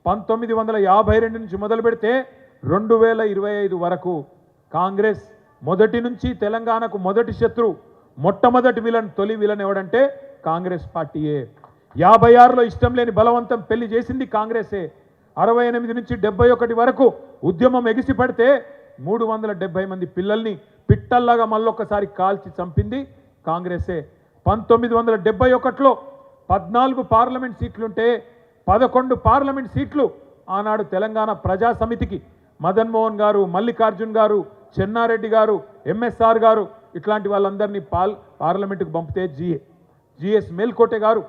1952 నుంచి మొదలు పెడితే 2025 వరకు కాంగ్రెస్ మొదటి నుంచి తెలంగాణకు మొదటి శత్రు, మొట్టమొదటి విలన్, తొలి విలన్ ఎవడంటే కాంగ్రెస్ పార్టీయే. 56లో ఇష్టం లేని బలవంతం పెళ్లి చేసింది కాంగ్రెసే. 68 నుంచి 71 వరకు ఉద్యమం ఎగిసిపడితే 370 మంది పిల్లల్ని పిట్టల్లాగా మళ్ళొక్కసారి కాల్చి చంపింది కాంగ్రెసే. 1971లో 14 పార్లమెంట్ సీట్లుంటే 11 పార్లమెంట్ సీట్లు ఆనాడు తెలంగాణ ప్రజా సమితికి మదన్మోహన్ గారు, మల్లికార్జున్ గారు, చెన్నారెడ్డి గారు, ఎంఎస్ఆర్ గారు ఇట్లాంటి వాళ్ళందరినీ పార్లమెంటుకు పంపితే జిఎస్ మేల్కోటే గారు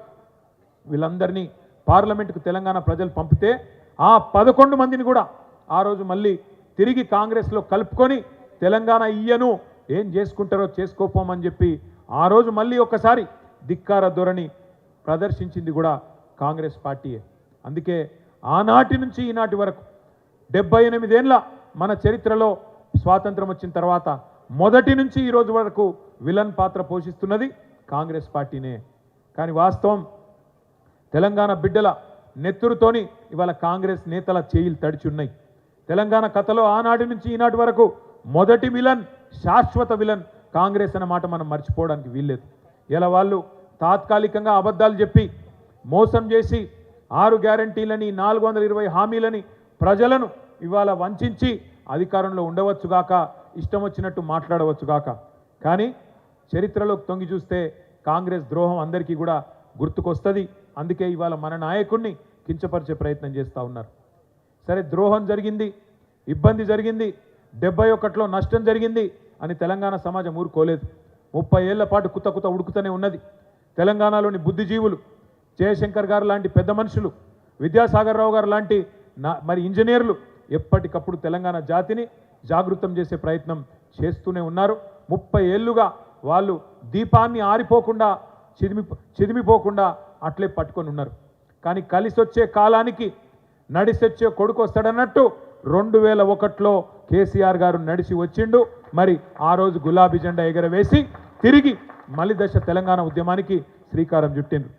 వీళ్ళందరినీ పార్లమెంటుకు తెలంగాణ ప్రజలు పంపితే ఆ 11 మందిని కూడా ఆ రోజు మళ్ళీ తిరిగి కాంగ్రెస్లో కలుపుకొని తెలంగాణ ఇయ్యను, ఏం చేసుకుంటారో చేసుకోపోమని చెప్పి ఆ రోజు మళ్ళీ ఒకసారి ధిక్కార ధోరణి ప్రదర్శించింది కూడా కాంగ్రెస్ పార్టీయే. అందుకే ఆనాటి నుంచి ఈనాటి వరకు 78 ఏళ్ళ మన చరిత్రలో స్వాతంత్రం వచ్చిన తర్వాత మొదటి నుంచి ఈ రోజు వరకు విలన్ పాత్ర పోషిస్తున్నది కాంగ్రెస్ పార్టీనే. కానీ వాస్తవం తెలంగాణ బిడ్డల నెత్తురుతోని ఇవాళ కాంగ్రెస్ నేతల చేయిలు తడిచి ఉన్నాయి. తెలంగాణ కథలో ఆనాటి నుంచి ఈనాటి వరకు మొదటి విలన్, శాశ్వత విలన్ కాంగ్రెస్ అన్న మాట మనం మర్చిపోవడానికి వీల్లేదు. ఇలా వాళ్ళు తాత్కాలికంగా అబద్ధాలు చెప్పి మోసం చేసి 6 గ్యారంటీలని 420 హామీలని ప్రజలను ఇవాళ వంచి అధికారంలో ఉండవచ్చుగాక, ఇష్టం వచ్చినట్టు మాట్లాడవచ్చుగాక. కానీ చరిత్రలోకి తొంగి చూస్తే కాంగ్రెస్ ద్రోహం అందరికీ కూడా గుర్తుకొస్తుంది. అందుకే ఇవాళ మన నాయకుడిని కించపరిచే ప్రయత్నం చేస్తూ ఉన్నారు. సరే, ద్రోహం జరిగింది, ఇబ్బంది జరిగింది, 71లో నష్టం జరిగింది అని తెలంగాణ సమాజం ఊరుకోలేదు. 30 ఏళ్ల పాటు కుత ఉడుకుతూనే ఉన్నది. తెలంగాణలోని బుద్ధిజీవులు, జయశంకర్ గారు లాంటి పెద్ద మనుషులు, విద్యాసాగర్ రావు గారు లాంటి మరి ఇంజనీర్లు ఎప్పటికప్పుడు తెలంగాణ జాతిని జాగృతం చేసే ప్రయత్నం చేస్తూనే ఉన్నారు. 30 ఏళ్లుగా వాళ్ళు దీపాన్ని ఆరిపోకుండా చిదిమిపోకుండా అట్లే పట్టుకొని ఉన్నారు. కానీ కలిసొచ్చే కాలానికి నడిసొచ్చే కొడుకు వస్తాడన్నట్టు 2001లో కేసీఆర్ గారు నడిచి వచ్చిండు. మరి ఆ రోజు గులాబీ జెండా ఎగరవేసి తిరిగి మలిదశ తెలంగాణ ఉద్యమానికి శ్రీకారం చుట్టిండ్రు.